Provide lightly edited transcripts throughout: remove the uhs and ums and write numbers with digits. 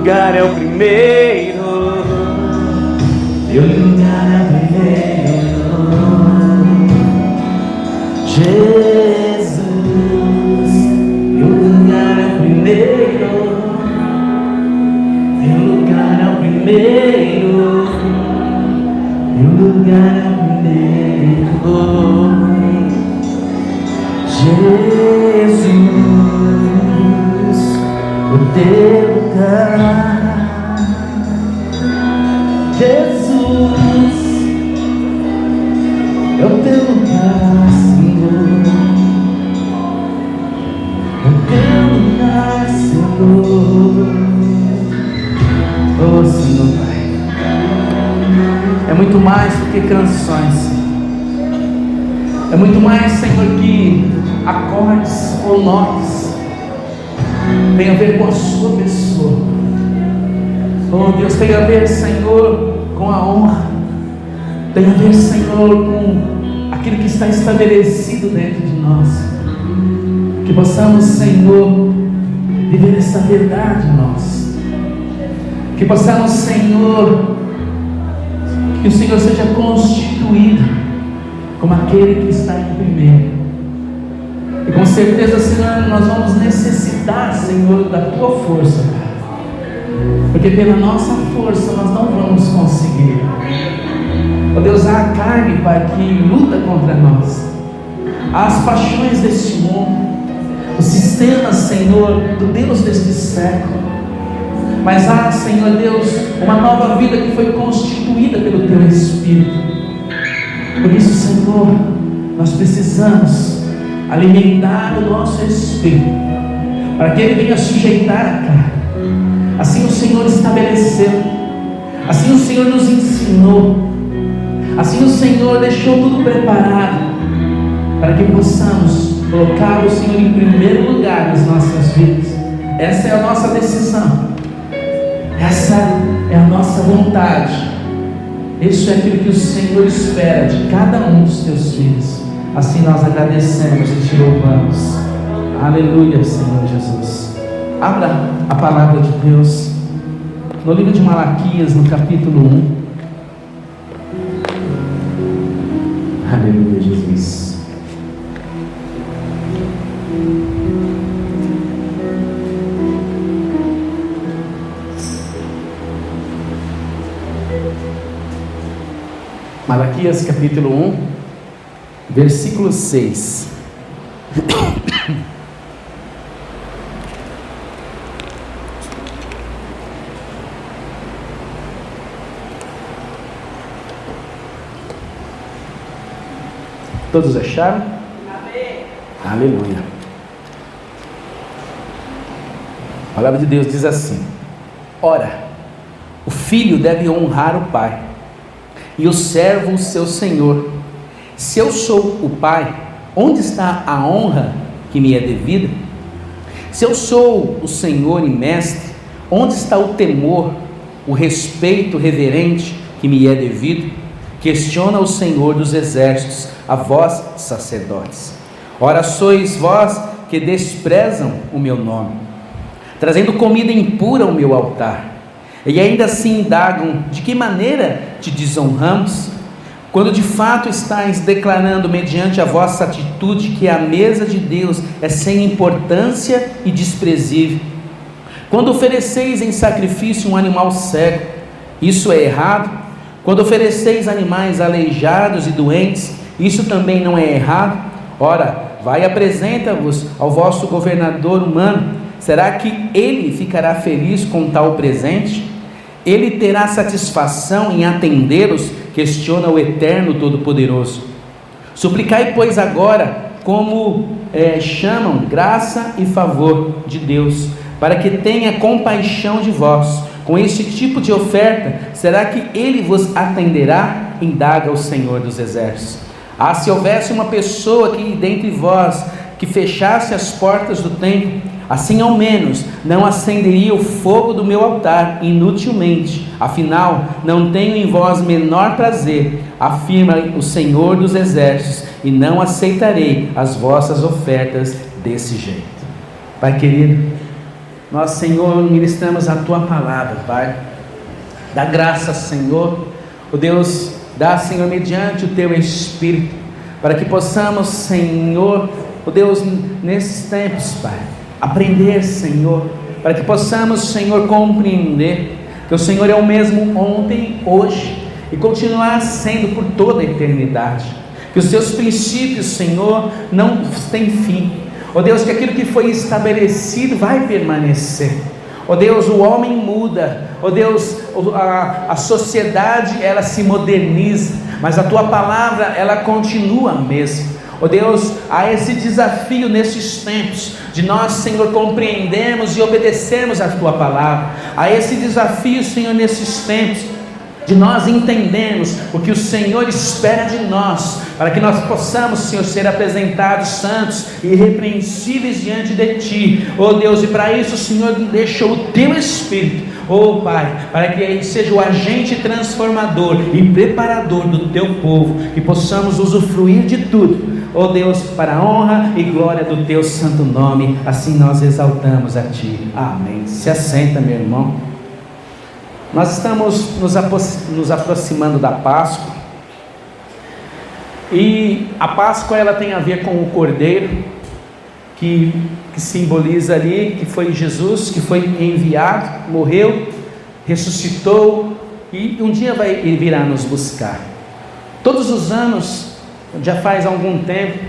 lugar é o primeiro. Teu lugar é o primeiro. Jesus, teu lugar é o primeiro. Teu lugar é o primeiro. Teu lugar é o primeiro. Jesus, o teu lugar. Jesus, é o teu lugar, Senhor. É o teu lugar, Senhor. Oh, Senhor Pai, é muito mais do que canções, Senhor. É muito mais, Senhor, que acordes ou notas. Tem a ver com a sua pessoa. Oh Deus, tem a ver, Senhor, com a honra. Tem a ver, Senhor, com aquilo que está estabelecido dentro de nós. Que possamos, Senhor, viver essa verdade em nós. Que possamos, Senhor, que o Senhor seja constituído como aquele que está em primeiro. E com certeza, Senhor, nós vamos necessitar, Senhor, da Tua força, Pai. Porque pela nossa força nós não vamos conseguir. Ó Deus, há a carne, Pai, que luta contra nós. Há as paixões deste mundo, os sistemas, Senhor, do Deus deste século. Mas há, Senhor Deus, uma nova vida que foi constituída pelo Teu Espírito. Por isso, Senhor, nós precisamos alimentar o nosso espírito, para que ele venha sujeitar a carne. Assim o Senhor estabeleceu, assim o Senhor nos ensinou, assim o Senhor deixou tudo preparado, para que possamos colocar o Senhor em primeiro lugar nas nossas vidas. Essa é a nossa decisão, essa é a nossa vontade. Isso é aquilo que o Senhor espera de cada um dos teus filhos. Assim nós agradecemos e te louvamos. Aleluia, Senhor Jesus. Abra a palavra de Deus no livro de Malaquias, no capítulo 1. Aleluia, Jesus. Malaquias capítulo 1, versículo 6. Todos acharam? Amém. Aleluia. A palavra de Deus diz assim: ora, o filho deve honrar o pai, e o servo o seu senhor. Se eu sou o pai, onde está a honra que me é devida? Se eu sou o senhor e mestre, onde está o temor, o respeito reverente que me é devido? Questiona o Senhor dos exércitos, a vós sacerdotes. Ora, sois vós que desprezam o meu nome, trazendo comida impura ao meu altar, e ainda assim indagam: de que maneira te desonramos? Quando de fato estáis declarando mediante a vossa atitude que a mesa de Deus é sem importância e desprezível. Quando ofereceis em sacrifício um animal cego, isso é errado? Quando ofereceis animais aleijados e doentes, isso também não é errado? Ora, vai e apresenta-vos ao vosso governador humano. Será que ele ficará feliz com tal presente? Ele terá satisfação em atendê-los? Questiona o Eterno Todo-Poderoso. Suplicai, pois, agora, como chamam, graça e favor de Deus, para que tenha compaixão de vós. Com este tipo de oferta, será que ele vos atenderá? Indaga o Senhor dos exércitos. Ah, se houvesse uma pessoa aqui dentre vós que fechasse as portas do templo, assim ao menos não acenderia o fogo do meu altar inutilmente. Afinal, não tenho em vós menor prazer, afirma o Senhor dos exércitos, e não aceitarei as vossas ofertas desse jeito. Pai querido, nós, Senhor, ministramos a Tua palavra, Pai. Dá graça, Senhor, ó Deus, dá, Senhor, mediante o Teu Espírito, para que possamos, Senhor, ó Deus, nesses tempos, Pai, aprender, Senhor, para que possamos, Senhor, compreender que o Senhor é o mesmo ontem, hoje e continuar sendo por toda a eternidade, que os Teus princípios, Senhor, não têm fim, ó Deus, que aquilo que foi estabelecido vai permanecer. Ó Deus, o homem muda, ó Deus, a sociedade ela se moderniza, mas a Tua palavra ela continua a mesma. Ó Deus, há esse desafio nesses tempos, de nós, Senhor, compreendermos e obedecermos a Tua palavra. Há esse desafio, Senhor, nesses tempos, de nós entendermos o que o Senhor espera de nós, para que nós possamos, Senhor, ser apresentados santos e irrepreensíveis diante de Ti, ó Deus, e para isso o Senhor deixou o Teu Espírito, ó Pai, para que Ele seja o agente transformador e preparador do Teu povo, que possamos usufruir de tudo, ó Deus, para a honra e glória do Teu santo nome. Assim nós exaltamos a Ti, amém. Se assenta, meu irmão. Nós estamos nos aproximando da Páscoa, e a Páscoa ela tem a ver com o Cordeiro, que simboliza ali, que foi Jesus, que foi enviado, morreu, ressuscitou, e um dia virá nos buscar. Todos os anos, já faz algum tempo,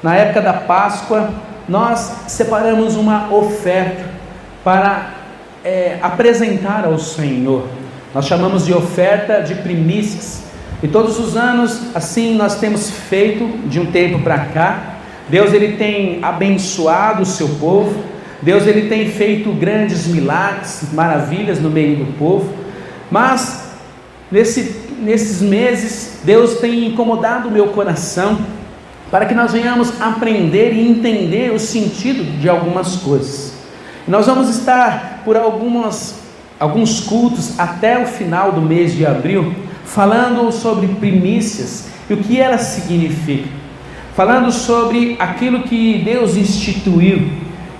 na época da Páscoa, nós separamos uma oferta para apresentar ao Senhor. Nós chamamos de oferta de primícias, e todos os anos assim nós temos feito de um tempo para cá. Deus ele tem abençoado o seu povo, Deus ele tem feito grandes milagres, maravilhas no meio do povo, mas nesses meses Deus tem incomodado o meu coração, para que nós venhamos aprender e entender o sentido de algumas coisas. Nós vamos estar por alguns cultos até o final do mês de abril, falando sobre primícias e o que elas significam, falando sobre aquilo que Deus instituiu,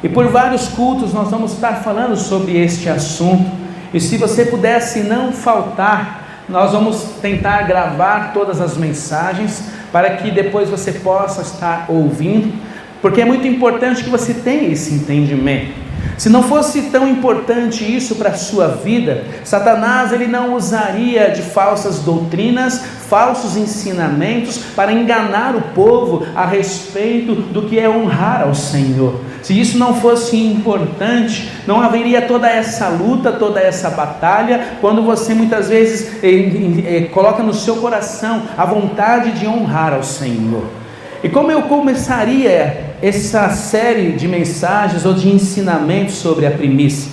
e por vários cultos nós vamos estar falando sobre este assunto. E se você pudesse não faltar, nós vamos tentar gravar todas as mensagens, para que depois você possa estar ouvindo, porque é muito importante que você tenha esse entendimento. Se não fosse tão importante isso para a sua vida, Satanás ele não usaria de falsas doutrinas, falsos ensinamentos para enganar o povo a respeito do que é honrar ao Senhor. Se isso não fosse importante, não haveria toda essa luta, toda essa batalha, quando você muitas vezes coloca no seu coração a vontade de honrar ao Senhor. E como eu começaria essa série de mensagens ou de ensinamentos sobre a primícia?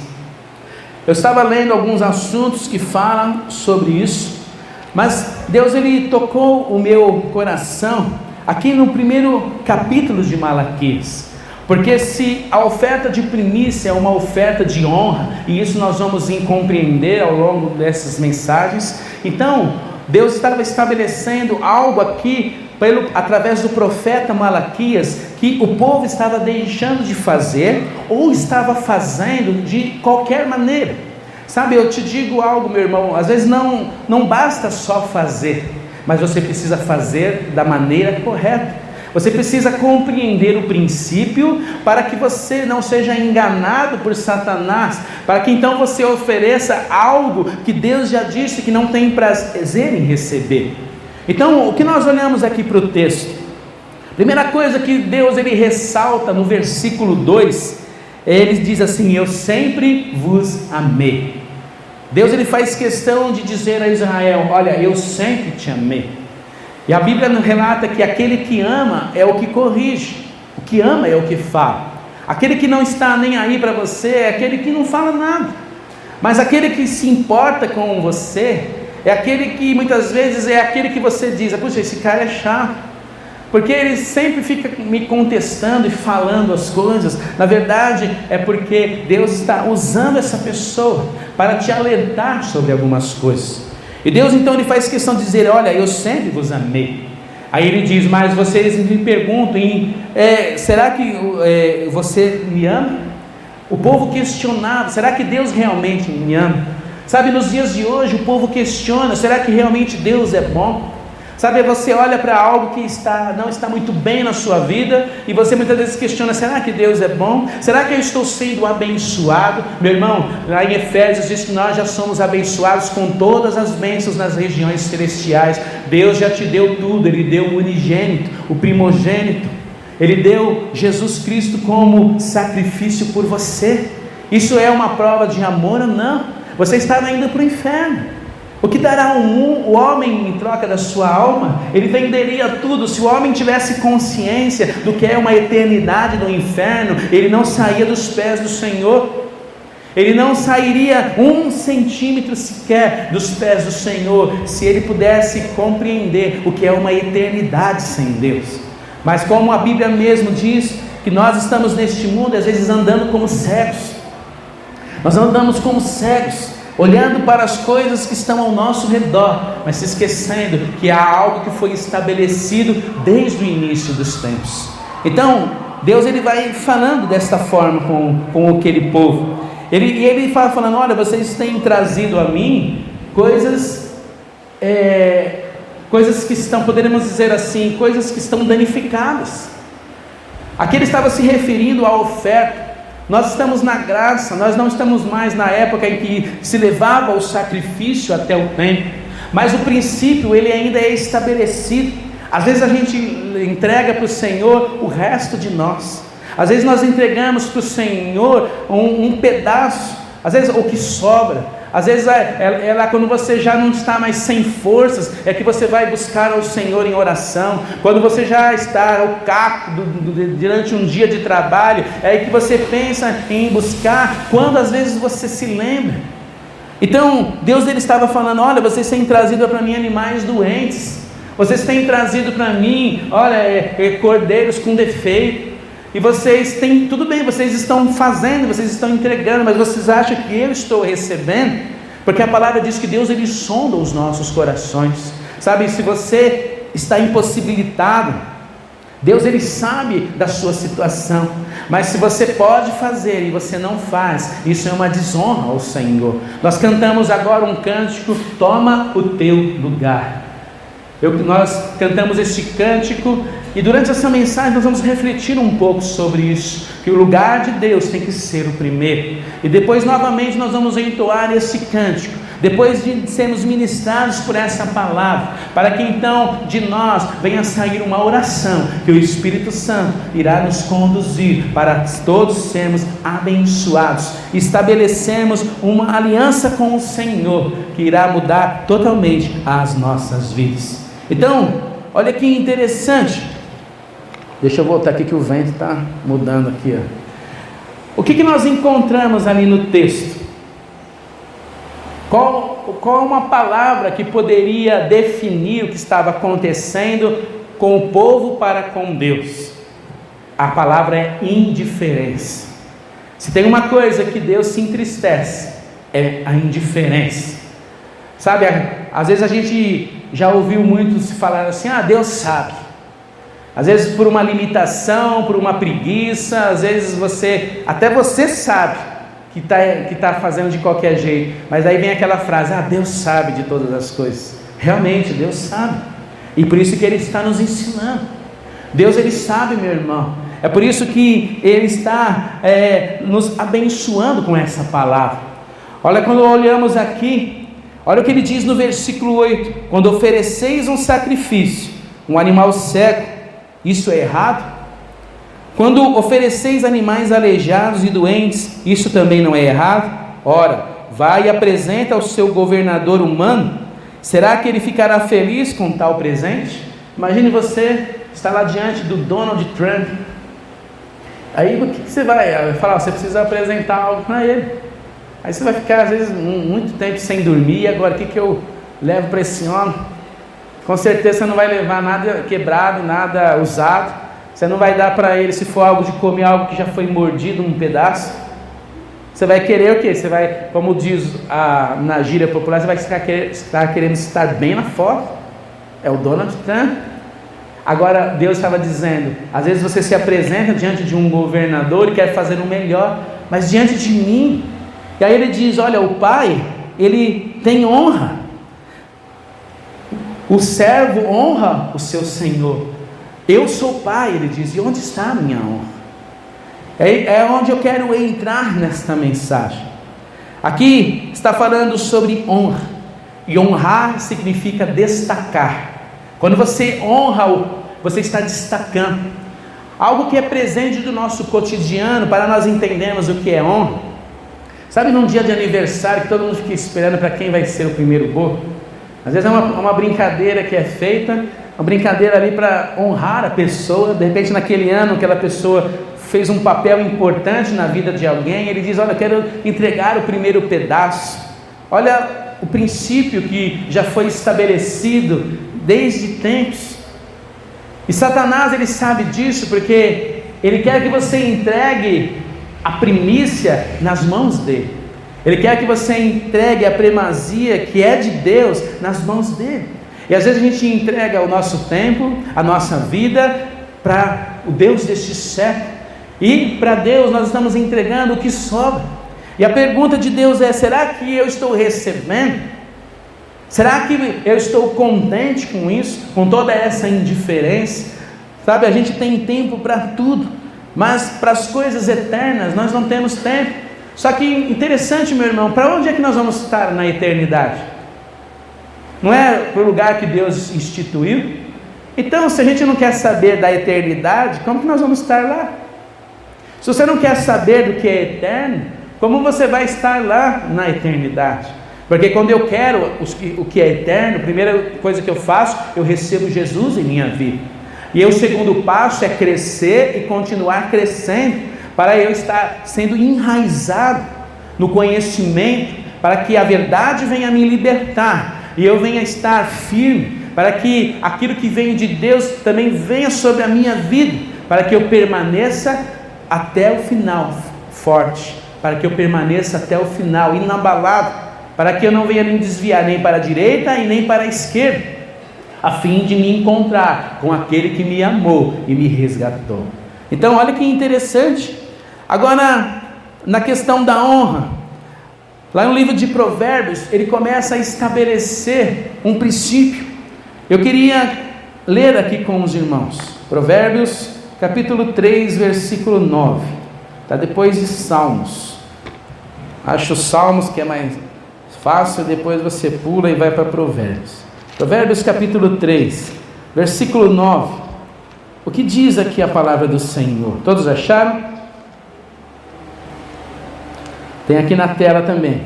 Eu estava lendo alguns assuntos que falam sobre isso, mas Deus ele tocou o meu coração aqui no primeiro capítulo de Malaquias, porque se a oferta de primícia é uma oferta de honra, e isso nós vamos compreender ao longo dessas mensagens, então Deus estava estabelecendo algo aqui através do profeta Malaquias, que o povo estava deixando de fazer, ou estava fazendo de qualquer maneira. Sabe, eu te digo algo, meu irmão, às vezes não basta só fazer, mas você precisa fazer da maneira correta. Você precisa compreender o princípio, para que você não seja enganado por Satanás, para que então você ofereça algo que Deus já disse que não tem prazer em receber. Então, o que nós olhamos aqui para o texto? Primeira coisa que Deus ele ressalta no versículo 2, ele diz assim: eu sempre vos amei. Deus ele faz questão de dizer a Israel: olha, eu sempre te amei. E a Bíblia relata que aquele que ama é o que corrige, o que ama é o que fala. Aquele que não está nem aí para você é aquele que não fala nada, mas aquele que se importa com você é aquele que muitas vezes é aquele que você diz: puxa, esse cara é chato, porque ele sempre fica me contestando e falando as coisas. Na verdade é porque Deus está usando essa pessoa para te alertar sobre algumas coisas. E Deus então ele faz questão de dizer: olha, eu sempre vos amei. Aí ele diz: mas vocês me perguntam, será que você me ama? O povo questionava: será que Deus realmente me ama? Sabe, nos dias de hoje o povo questiona: será que realmente Deus é bom? Sabe, você olha para algo que não está muito bem na sua vida, e você muitas vezes questiona: será que Deus é bom? Será que eu estou sendo abençoado? Meu irmão, lá em Efésios diz que nós já somos abençoados com todas as bênçãos nas regiões celestiais. Deus já te deu tudo. Ele deu o unigênito, o primogênito. Ele deu Jesus Cristo como sacrifício por você. Isso é uma prova de amor ou não? Você estava indo para o inferno. O que dará o homem em troca da sua alma? Ele venderia tudo. Se o homem tivesse consciência do que é uma eternidade no inferno, ele não saía dos pés do Senhor. Ele não sairia 1 centímetro sequer dos pés do Senhor, se ele pudesse compreender o que é uma eternidade sem Deus. Mas como a Bíblia mesmo diz, que nós estamos neste mundo, às vezes andando como cegos. Nós andamos como cegos, olhando para as coisas que estão ao nosso redor, mas se esquecendo que há algo que foi estabelecido desde o início dos tempos. Então, Deus ele vai falando desta forma com aquele povo. Ele fala falando: olha, vocês têm trazido a mim coisas que estão, poderíamos dizer assim, coisas que estão danificadas. Aqui ele estava se referindo à oferta. Nós estamos na graça, nós não estamos mais na época em que se levava o sacrifício até o templo, mas o princípio ele ainda é estabelecido. Às vezes a gente entrega para o Senhor o resto de nós, às vezes nós entregamos para o Senhor um pedaço, às vezes o que sobra. Às vezes quando você já não está mais sem forças, é que você vai buscar ao Senhor em oração. Quando você já está ao caco durante um dia de trabalho, é aí que você pensa em buscar, quando às vezes você se lembra. Então Deus ele estava falando: olha, vocês têm trazido para mim animais doentes, vocês têm trazido para mim, olha, cordeiros com defeito. E vocês têm, tudo bem, vocês estão fazendo, vocês estão entregando, mas vocês acham que eu estou recebendo? Porque a palavra diz que Deus ele sonda os nossos corações. Sabe, se você está impossibilitado, Deus ele sabe da sua situação. Mas se você pode fazer e você não faz, isso é uma desonra ao Senhor. Nós cantamos agora um cântico: toma o teu lugar. Nós cantamos este cântico, e durante essa mensagem nós vamos refletir um pouco sobre isso, que o lugar de Deus tem que ser o primeiro. E depois novamente nós vamos entoar esse cântico, depois de sermos ministrados por essa palavra, para que então de nós venha sair uma oração, que o Espírito Santo irá nos conduzir para todos sermos abençoados, estabelecemos uma aliança com o Senhor, que irá mudar totalmente as nossas vidas. Então, olha que interessante. Deixa eu voltar aqui que o vento está mudando aqui, ó. O que nós encontramos ali no texto? Qual uma palavra que poderia definir o que estava acontecendo com o povo para com Deus? A palavra é indiferença. Se tem uma coisa que Deus se entristece, é a indiferença. Sabe, às vezes a gente já ouviu muito se falar assim: Deus sabe. Às vezes por uma limitação, por uma preguiça, às vezes até você sabe que está fazendo de qualquer jeito, mas aí vem aquela frase: Deus sabe de todas as coisas. Realmente Deus sabe, e por isso que Ele está nos ensinando. Deus ele sabe, meu irmão. É por isso que Ele está nos abençoando com essa palavra. Olha, quando olhamos aqui, olha o que Ele diz no versículo 8: quando ofereceis um sacrifício, um animal cego, isso é errado? Quando ofereceis animais aleijados e doentes, isso também não é errado? Ora, vai e apresenta ao seu governador humano. Será que ele ficará feliz com tal presente? Imagine você estar lá diante do Donald Trump. Aí o que você vai falar? Você precisa apresentar algo para ele. Aí você vai ficar às vezes muito tempo sem dormir. E agora o que eu levo para esse homem? Com certeza você não vai levar nada quebrado, nada usado. Você não vai dar para ele, se for algo de comer, algo que já foi mordido um pedaço. Você vai querer o quê? Você vai, como diz na gíria popular, você vai estar querendo estar bem na foto. É o Donald Trump. Agora Deus estava dizendo, às vezes você se apresenta diante de um governador e quer fazer o melhor, mas diante de mim. E aí ele diz: olha, o pai, ele tem honra. O servo honra o seu senhor. Eu sou pai, ele diz, e onde está a minha honra? É onde eu quero entrar nesta mensagem. Aqui está falando sobre honra. E honrar significa destacar. Quando você honra, você está destacando. Algo que é presente do nosso cotidiano, para nós entendermos o que é honra. Sabe, num dia de aniversário, que todo mundo fica esperando para quem vai ser o primeiro bolo? Às vezes é uma brincadeira que é feita, uma brincadeira ali para honrar a pessoa. De repente, naquele ano, aquela pessoa fez um papel importante na vida de alguém. Ele diz: olha, eu quero entregar o primeiro pedaço. Olha o princípio que já foi estabelecido desde tempos. E Satanás, ele sabe disso, porque ele quer que você entregue a primícia nas mãos dele. Ele quer que você entregue a primazia que é de Deus nas mãos dele. E às vezes a gente entrega o nosso tempo, a nossa vida para o Deus deste século. E para Deus nós estamos entregando o que sobra. E a pergunta de Deus é: será que eu estou recebendo? Será que eu estou contente com isso? Com toda essa indiferença? Sabe, a gente tem tempo para tudo, mas para as coisas eternas nós não temos tempo. Só que interessante, meu irmão, para onde é que nós vamos estar na eternidade? Não é para o lugar que Deus instituiu? Então, se a gente não quer saber da eternidade, como que nós vamos estar lá? Se você não quer saber do que é eterno, como você vai estar lá na eternidade? Porque quando eu quero o que é eterno, a primeira coisa que eu faço, eu recebo Jesus em minha vida. E o segundo passo é crescer e continuar crescendo, para eu estar sendo enraizado no conhecimento, para que a verdade venha me libertar, e eu venha estar firme, para que aquilo que vem de Deus também venha sobre a minha vida, para que eu permaneça até o final forte, para que eu permaneça até o final inabalado, para que eu não venha me desviar nem para a direita e nem para a esquerda, a fim de me encontrar com aquele que me amou e me resgatou. Então olha que interessante. Agora, na questão da honra, lá no livro de Provérbios, ele começa a estabelecer um princípio. Eu queria ler aqui com os irmãos, Provérbios capítulo 3, versículo 9, está depois de Salmos. Acho Salmos que é mais fácil, depois você pula e vai para Provérbios. Provérbios capítulo 3, versículo 9. O que diz aqui a palavra do Senhor? Todos acharam? Tem aqui na tela também.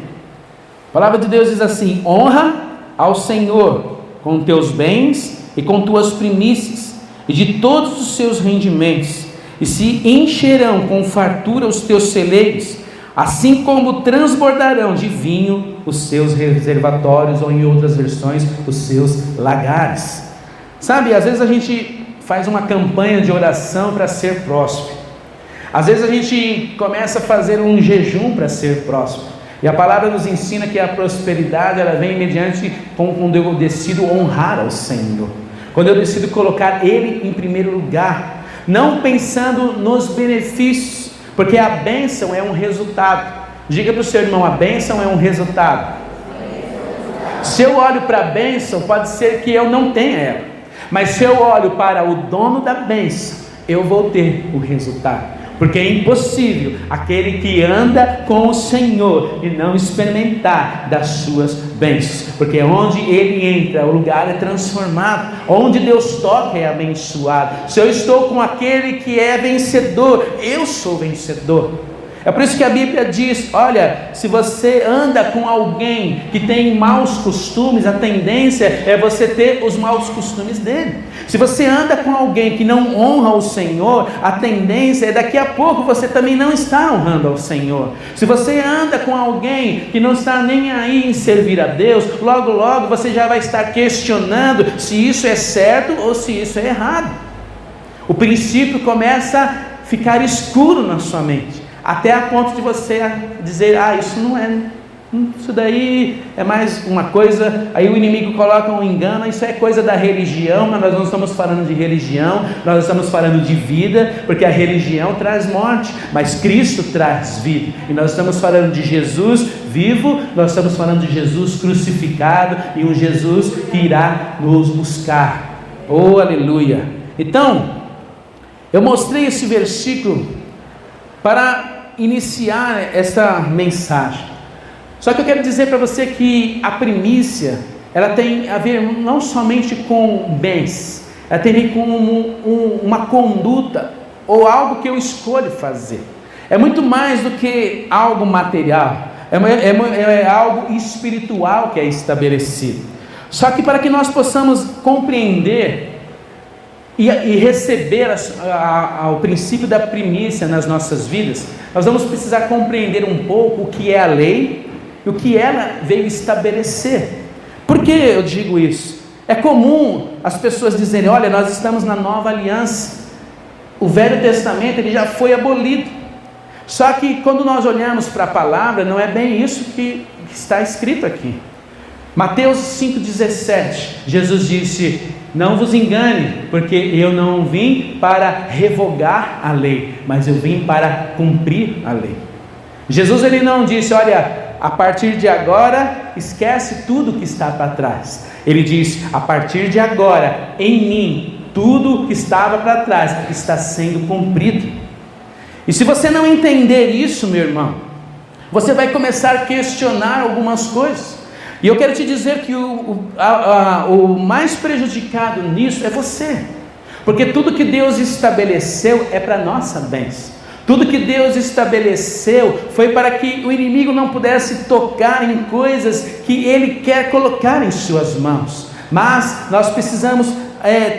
A palavra de Deus diz assim: honra ao Senhor com teus bens e com tuas primícias, e de todos os seus rendimentos, e se encherão com fartura os teus celeiros, assim como transbordarão de vinho os seus reservatórios, ou em outras versões, os seus lagares. Sabe, às vezes a gente faz uma campanha de oração para ser próspero. Às vezes a gente começa a fazer um jejum para ser próspero. E a palavra nos ensina que a prosperidade, ela vem mediante quando eu decido honrar ao Senhor. Quando eu decido colocar Ele em primeiro lugar, não pensando nos benefícios, porque a bênção é um resultado. Diga para o seu irmão: a bênção é um resultado. Se eu olho para a bênção, pode ser que eu não tenha ela, mas se eu olho para o dono da bênção, eu vou ter o resultado. Porque é impossível aquele que anda com o Senhor e não experimentar das suas bênçãos, porque onde ele entra, o lugar é transformado, onde Deus toca é abençoado. Se eu estou com aquele que é vencedor, eu sou vencedor. É por isso que a Bíblia diz: olha, se você anda com alguém que tem maus costumes, a tendência é você ter os maus costumes dele. Se você anda com alguém que não honra o Senhor, a tendência é daqui a pouco você também não está honrando ao Senhor. Se você anda com alguém que não está nem aí em servir a Deus, logo logo você já vai estar questionando se isso é certo ou se isso é errado. O princípio começa a ficar escuro na sua mente, até a ponto de você dizer: ah, isso não é. Isso daí é mais uma coisa, aí o inimigo coloca um engano, isso é coisa da religião, mas nós não estamos falando de religião, nós estamos falando de vida, porque a religião traz morte, mas Cristo traz vida, e nós estamos falando de Jesus vivo, nós estamos falando de Jesus crucificado, e um Jesus que irá nos buscar. Oh, aleluia! Então, eu mostrei esse versículo para iniciar essa mensagem. Só que eu quero dizer para você que a primícia, ela tem a ver não somente com bens, ela tem a ver com uma conduta ou algo que eu escolho fazer. É muito mais do que algo material, é algo espiritual que é estabelecido. Só que para que nós possamos compreender e receber o princípio da primícia nas nossas vidas, nós vamos precisar compreender um pouco o que é a lei e o que ela veio estabelecer. Por que eu digo isso? É comum as pessoas dizerem: olha, nós estamos na nova aliança, o Velho Testamento ele já foi abolido. Só que quando nós olhamos para a palavra, não é bem isso que está escrito aqui. Mateus 5,17, Jesus disse: não vos engane, porque eu não vim para revogar a lei, mas eu vim para cumprir a lei. Jesus ele não disse: olha, a partir de agora, esquece tudo que está para trás. Ele diz: a partir de agora, em mim, tudo que estava para trás está sendo cumprido. E se você não entender isso, meu irmão, você vai começar a questionar algumas coisas. E eu quero te dizer que o mais prejudicado nisso é você. Porque tudo que Deus estabeleceu é para nossa bênção. Tudo que Deus estabeleceu foi para que o inimigo não pudesse tocar em coisas que Ele quer colocar em suas mãos. Mas nós precisamos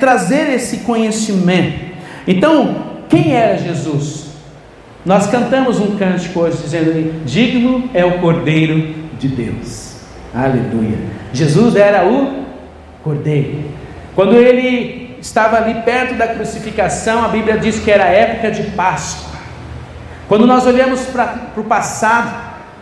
trazer esse conhecimento. Então, quem era Jesus? Nós cantamos um cântico hoje dizendo: digno é o Cordeiro de Deus. Aleluia. Jesus era o Cordeiro. Quando Ele estava ali perto da crucificação, a Bíblia diz que era a época de Páscoa. Quando nós olhamos para o passado,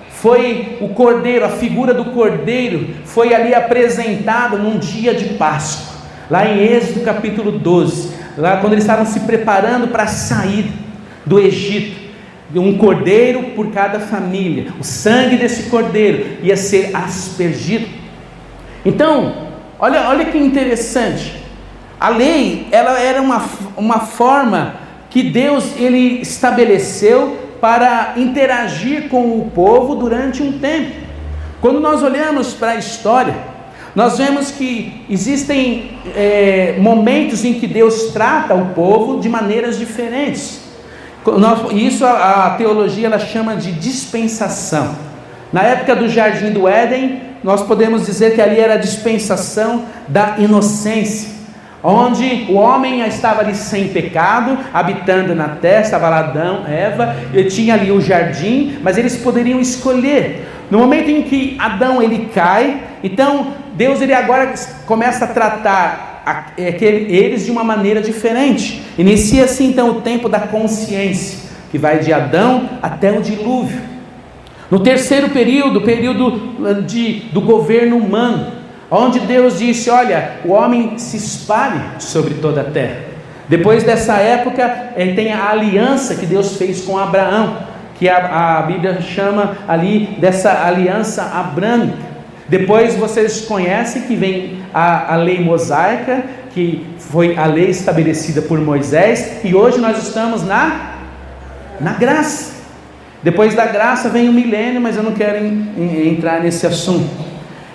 foi o Cordeiro, a figura do Cordeiro foi ali apresentada num dia de Páscoa, lá em Êxodo capítulo 12, lá quando eles estavam se preparando para sair do Egito. Um cordeiro por cada família, o sangue desse cordeiro ia ser aspergido. Então, olha que interessante, a lei ela era uma forma que Deus ele estabeleceu para interagir com o povo durante um tempo. Quando nós olhamos para a história, nós vemos que existem momentos em que Deus trata o povo de maneiras diferentes. Isso a teologia ela chama de dispensação. Na época do Jardim do Éden, nós podemos dizer que ali era a dispensação da inocência, onde o homem estava ali sem pecado, habitando na terra, estava lá Adão, Eva, ele tinha ali o jardim, mas eles poderiam escolher. No momento em que Adão ele cai, então Deus ele agora começa a tratar eles de uma maneira diferente. Inicia-se então o tempo da consciência, que vai de Adão até o dilúvio. No terceiro período, do governo humano, onde Deus disse: olha, o homem se espalhe sobre toda a terra. Depois dessa época, tem a aliança que Deus fez com Abraão, que a Bíblia chama ali dessa aliança abrâmica. Depois vocês conhecem que vem a lei mosaica, que foi a lei estabelecida por Moisés, e hoje nós estamos na graça. Depois da graça vem o milênio, mas eu não quero entrar nesse assunto.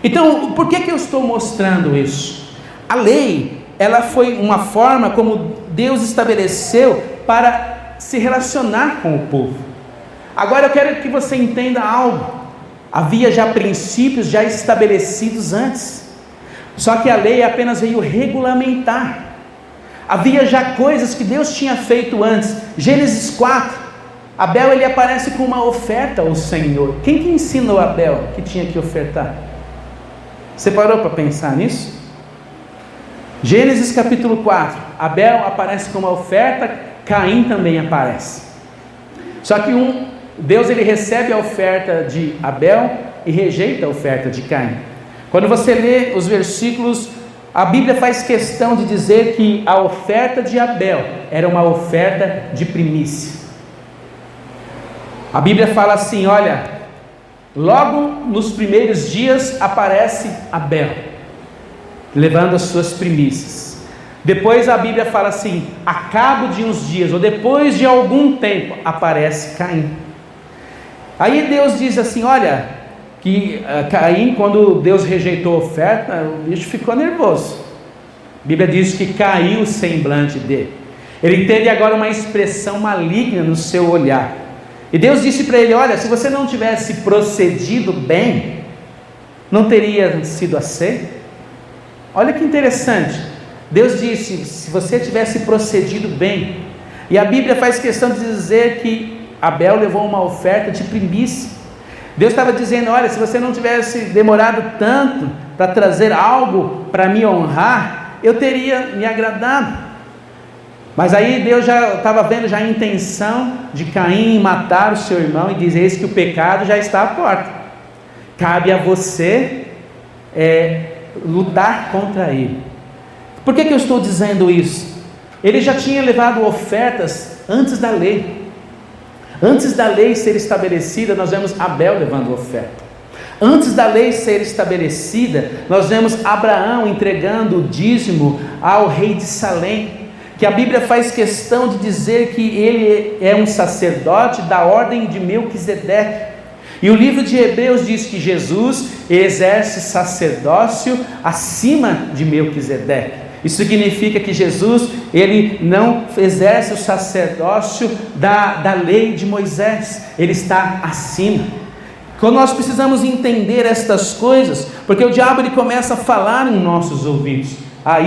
Então, por que eu estou mostrando isso? A lei, ela foi uma forma como Deus estabeleceu para se relacionar com o povo. Agora eu quero que você entenda algo. Havia já princípios já estabelecidos antes, só que a lei apenas veio regulamentar. Havia já coisas que Deus tinha feito antes. Gênesis 4, Abel ele aparece com uma oferta ao Senhor. Quem que ensinou Abel que tinha que ofertar? Você parou para pensar nisso? Gênesis capítulo 4, Abel aparece com uma oferta, Caim também aparece. Só que um Deus ele recebe a oferta de Abel e rejeita a oferta de Caim. Quando você lê os versículos, a Bíblia faz questão de dizer que a oferta de Abel era uma oferta de primícia. A Bíblia fala assim, olha, logo nos primeiros dias aparece Abel, levando as suas primícias. Depois a Bíblia fala assim, a cabo de uns dias, ou depois de algum tempo, aparece Caim. Aí Deus diz assim, olha, que Caim, quando Deus rejeitou a oferta, o bicho ficou nervoso. A Bíblia diz que caiu o semblante dele. Ele teve agora uma expressão maligna no seu olhar. E Deus disse para ele, olha, se você não tivesse procedido bem, não teria sido aceito. Olha que interessante. Deus disse, se você tivesse procedido bem. E a Bíblia faz questão de dizer que Abel levou uma oferta de primícia. Deus estava dizendo, olha, se você não tivesse demorado tanto para trazer algo para me honrar, eu teria me agradado. Mas aí Deus já estava vendo já a intenção de Caim matar o seu irmão e diz, eis que o pecado já está à porta. Cabe a você lutar contra ele. Por que eu estou dizendo isso? Ele já tinha levado ofertas antes da lei. Antes da lei ser estabelecida, nós vemos Abel levando oferta. Antes da lei ser estabelecida, nós vemos Abraão entregando o dízimo ao rei de Salém, que a Bíblia faz questão de dizer que ele é um sacerdote da ordem de Melquisedeque. E o livro de Hebreus diz que Jesus exerce sacerdócio acima de Melquisedeque. Isso significa que Jesus, ele não exerce o sacerdócio da lei de Moisés, ele está acima. Quando nós precisamos entender estas coisas, porque o diabo ele começa a falar em nossos ouvidos,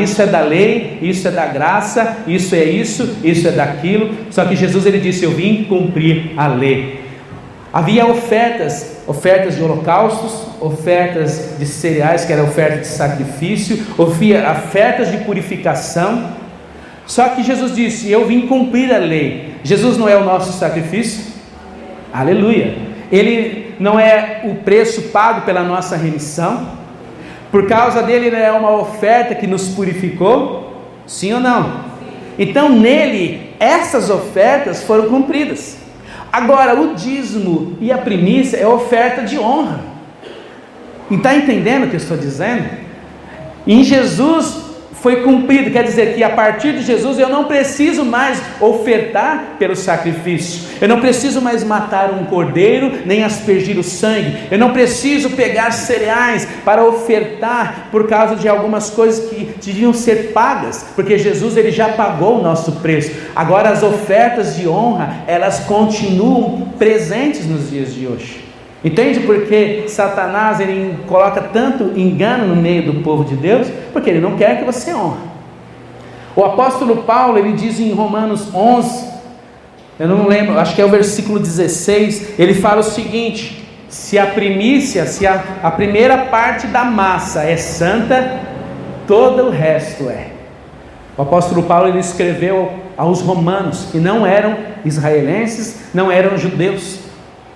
isso é da lei, isso é da graça, isso é daquilo, só que Jesus ele disse, eu vim cumprir a lei. Havia ofertas de holocaustos, ofertas de cereais, que era oferta de sacrifício, ofertas de purificação. Só que Jesus disse, eu vim cumprir a lei. Jesus não é o nosso sacrifício? Aleluia! Ele não é o preço pago pela nossa remissão? Por causa dele, ele é uma oferta que nos purificou? Sim ou não? Então nele, essas ofertas foram cumpridas. Agora, o dízimo e a primícia é oferta de honra. E está entendendo o que eu estou dizendo? Em Jesus foi cumprido, quer dizer que a partir de Jesus eu não preciso mais ofertar pelo sacrifício, eu não preciso mais matar um cordeiro, nem aspergir o sangue, eu não preciso pegar cereais para ofertar por causa de algumas coisas que deviam ser pagas, porque Jesus ele já pagou o nosso preço. Agora as ofertas de honra, elas continuam presentes nos dias de hoje. Entende por que Satanás ele coloca tanto engano no meio do povo de Deus? Porque ele não quer que você honre. O apóstolo Paulo ele diz em Romanos 11, eu não lembro, acho que é o versículo 16, ele fala o seguinte: se a primícia, se a primeira parte da massa é santa, todo o resto é. O apóstolo Paulo ele escreveu aos romanos, que não eram israelenses, não eram judeus.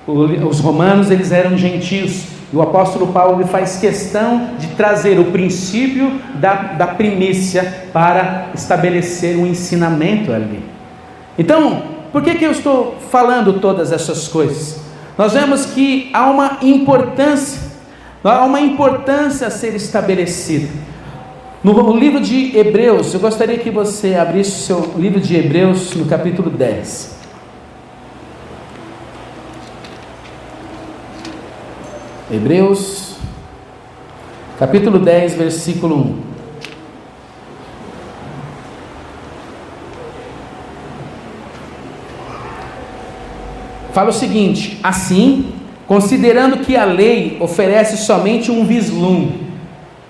Os romanos eles eram gentios, e o apóstolo Paulo ele faz questão de trazer o princípio da primícia para estabelecer um ensinamento ali. Então, por que eu estou falando todas essas coisas? Nós vemos que há uma importância a ser estabelecida. No livro de Hebreus, eu gostaria que você abrisse o seu livro de Hebreus no capítulo 10. Hebreus, capítulo 10, versículo 1. Fala o seguinte: assim, considerando que a lei oferece somente um vislumbre.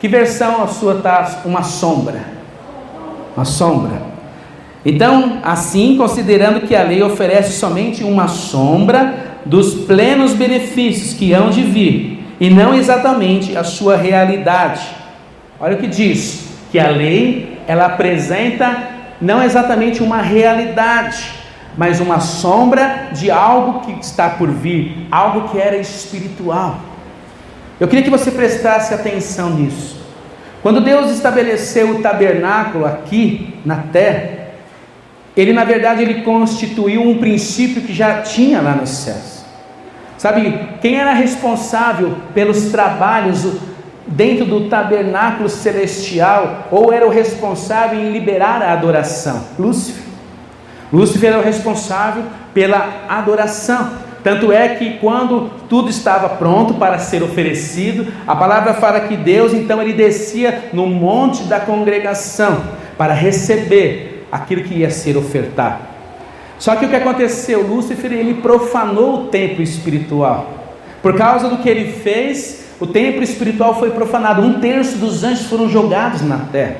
Que versão a sua está? Uma sombra. Uma sombra. Então, assim, considerando que a lei oferece somente uma sombra dos plenos benefícios que hão de vir, e não exatamente a sua realidade. Olha o que diz, que a lei, ela apresenta não exatamente uma realidade, mas uma sombra de algo que está por vir, algo que era espiritual. Eu queria que você prestasse atenção nisso. Quando Deus estabeleceu o tabernáculo aqui na terra, Ele na verdade Ele constituiu um princípio que já tinha lá nos céus. Sabe, quem era responsável pelos trabalhos dentro do tabernáculo celestial, ou era o responsável em liberar a adoração? Lúcifer. Lúcifer era o responsável pela adoração. Tanto é que quando tudo estava pronto para ser oferecido, a palavra fala que Deus, então, Ele descia no monte da congregação para receber aquilo que ia ser ofertado. Só que o que aconteceu? Lúcifer, ele profanou o templo espiritual. Por causa do que ele fez, o templo espiritual foi profanado. 1/3 dos anjos foram jogados na terra.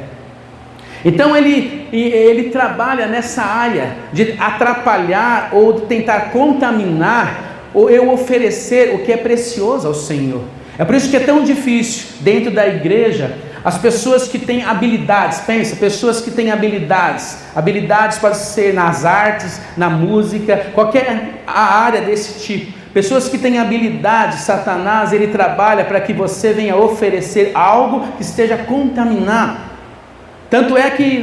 Então ele trabalha nessa área de atrapalhar ou de tentar contaminar ou eu oferecer o que é precioso ao Senhor. É por isso que é tão difícil dentro da igreja as pessoas que têm habilidades, pensa, pessoas que têm habilidades podem ser nas artes, na música, qualquer área desse tipo. Pessoas que têm habilidades, Satanás, ele trabalha para que você venha oferecer algo que esteja contaminado. Tanto é que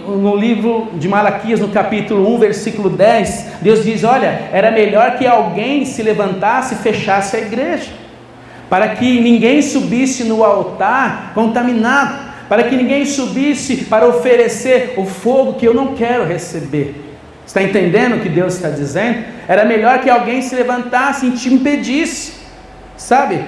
no livro de Malaquias, no capítulo 1, versículo 10, Deus diz, olha, era melhor que alguém se levantasse e fechasse a igreja, para que ninguém subisse no altar contaminado, para que ninguém subisse para oferecer o fogo que eu não quero receber. Está entendendo o que Deus está dizendo? Era melhor que alguém se levantasse e te impedisse, sabe?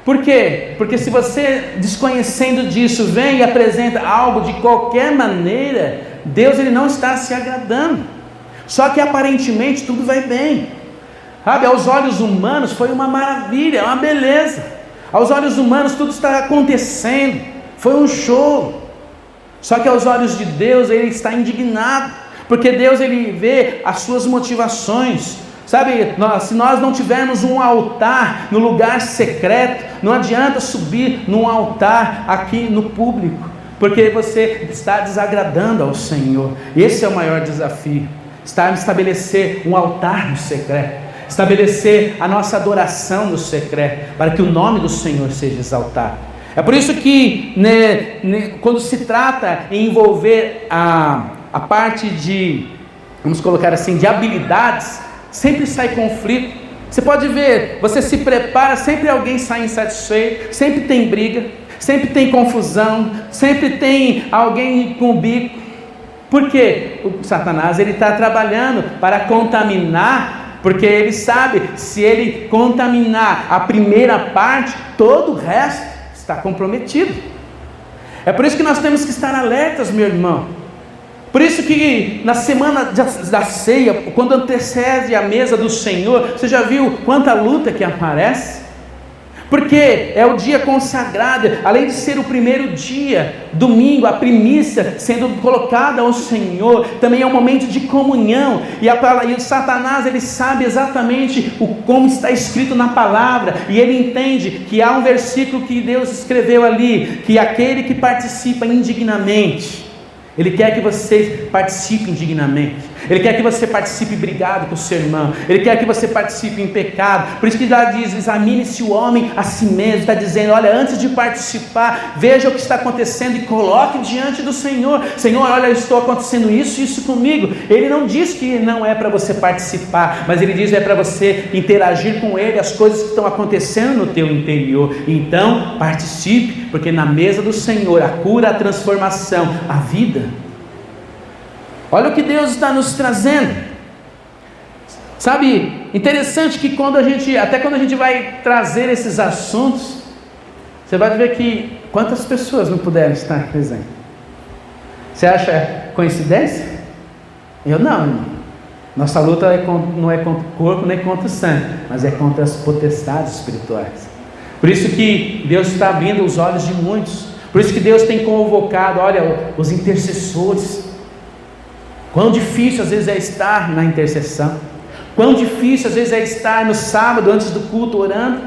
Por quê? Porque se você, desconhecendo disso, vem e apresenta algo de qualquer maneira, Deus ele não está se agradando. Só que aparentemente tudo vai bem. Sabe, aos olhos humanos foi uma maravilha, uma beleza. Aos olhos humanos tudo está acontecendo, foi um show. Só que aos olhos de Deus ele está indignado, porque Deus ele vê as suas motivações. Sabe, se nós não tivermos um altar no lugar secreto, não adianta subir num altar aqui no público, porque você está desagradando ao Senhor. Esse é o maior desafio, estabelecer um altar no secreto, estabelecer a nossa adoração no secreto, para que o nome do Senhor seja exaltado. É por isso que quando se trata em envolver a parte de, vamos colocar assim, de habilidades, sempre sai conflito. Você pode ver, você se prepara, sempre alguém sai insatisfeito, sempre tem briga, sempre tem confusão, sempre tem alguém com o bico. Por quê? O Satanás ele está trabalhando para contaminar, porque ele sabe, se ele contaminar a primeira parte, todo o resto está comprometido. É por isso que nós temos que estar alertas, meu irmão. Por isso que na semana da ceia, quando antecede a mesa do Senhor, você já viu quanta luta que aparece? Porque é o dia consagrado, além de ser o primeiro dia, domingo, a primícia sendo colocada ao Senhor, também é um momento de comunhão, e o Satanás ele sabe exatamente como está escrito na palavra, e ele entende que há um versículo que Deus escreveu ali, que aquele que participa indignamente, ele quer que você participe indignamente, ele quer que você participe brigado com o seu irmão, ele quer que você participe em pecado. Por isso que já diz, examine-se o homem a si mesmo, está dizendo, olha, antes de participar, veja o que está acontecendo e coloque diante do Senhor. Senhor, olha, estou acontecendo isso comigo. Ele não diz que não é para você participar, mas ele diz é para você interagir com ele, as coisas que estão acontecendo no teu interior. Então participe, porque na mesa do Senhor a cura, a transformação, a vida. Olha o que Deus está nos trazendo. Sabe, interessante que até quando a gente vai trazer esses assuntos, você vai ver que quantas pessoas não puderam estar presentes. Você acha coincidência? Eu não, irmão. Nossa luta não é contra o corpo nem contra o sangue, mas é contra as potestades espirituais. Por isso que Deus está abrindo os olhos de muitos. Por isso que Deus tem convocado, olha, os intercessores. Quão difícil às vezes é estar na intercessão, quão difícil às vezes é estar no sábado antes do culto orando.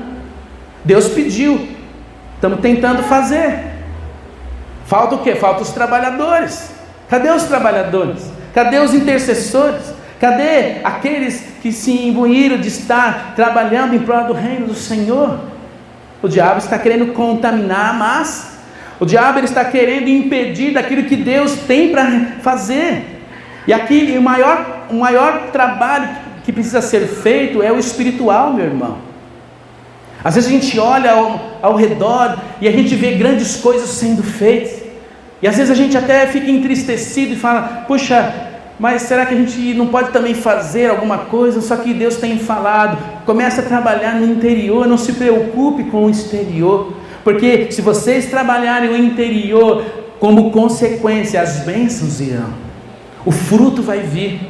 Deus pediu, estamos tentando fazer. Falta o quê? Falta os trabalhadores. Cadê os trabalhadores? Cadê os intercessores? Cadê aqueles que se imbuíram de estar trabalhando em prol do reino do Senhor? O diabo está querendo contaminar a massa. O diabo ele está querendo impedir daquilo que Deus tem para fazer. E aqui o maior trabalho que precisa ser feito é o espiritual, meu irmão. Às vezes a gente olha ao redor e a gente vê grandes coisas sendo feitas. E às vezes a gente até fica entristecido e fala: puxa, mas será que a gente não pode também fazer alguma coisa? Só que Deus tem falado: comece a trabalhar no interior, não se preocupe com o exterior. Porque se vocês trabalharem o interior, como consequência, as bênçãos irão. O fruto vai vir.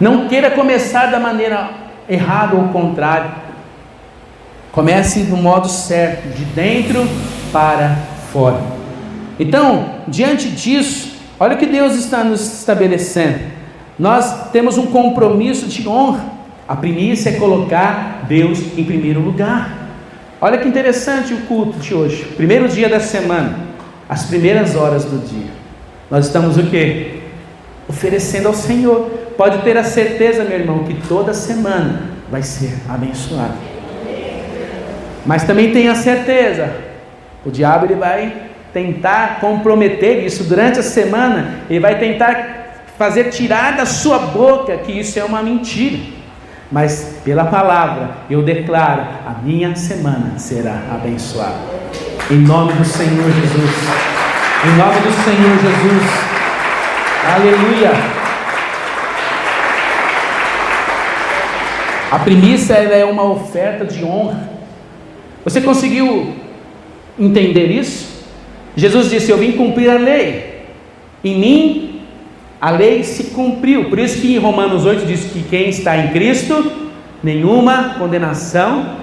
Não queira começar da maneira errada ou contrária. Comece do modo certo, de dentro para fora. Então, diante disso, olha o que Deus está nos estabelecendo. Nós temos um compromisso de honra. A primícia é colocar Deus em primeiro lugar. Olha que interessante o culto de hoje. Primeiro dia da semana, as primeiras horas do dia. Nós estamos o quê? Oferecendo ao Senhor. Pode ter a certeza, meu irmão, que toda semana vai ser abençoado. Mas também tenha certeza, o diabo ele vai tentar comprometer isso durante a semana. Ele vai tentar fazer tirar da sua boca que isso é uma mentira. Mas pela palavra eu declaro: a minha semana será abençoada. Em nome do Senhor Jesus. Em nome do Senhor Jesus. Aleluia. A primícia ela é uma oferta de honra. Você conseguiu entender isso? Jesus disse: eu vim cumprir a lei. Em mim a lei se cumpriu. Por isso que em Romanos 8 diz que quem está em Cristo, nenhuma condenação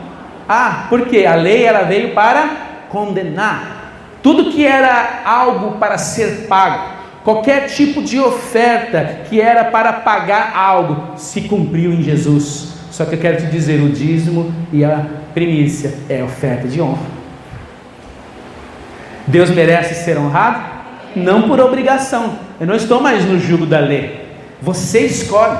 há. Porque a lei ela veio para condenar. Tudo que era algo para ser pago, qualquer tipo de oferta que era para pagar algo, se cumpriu em Jesus. Só que eu quero te dizer, o dízimo e a primícia é oferta de honra. Deus merece ser honrado? Não por obrigação. Eu não estou mais no jugo da lei. Você escolhe.